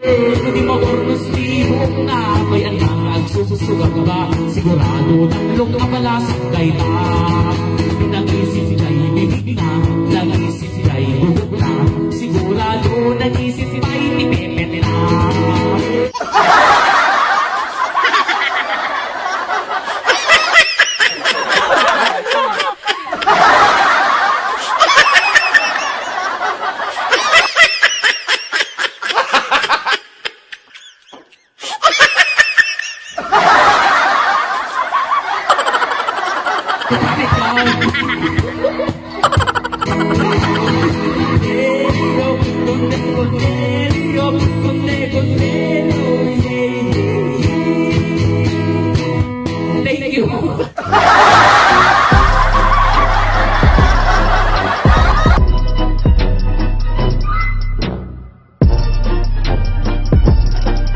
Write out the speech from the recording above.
Di maurnos libong na may anang nagsususugang ba sigurado ng lumabalas kay ta. Nag-isip sila'y bibig na, nag-isip sila'y bubog na, sigurado nag-isip sila'y ipepete na. Ikaw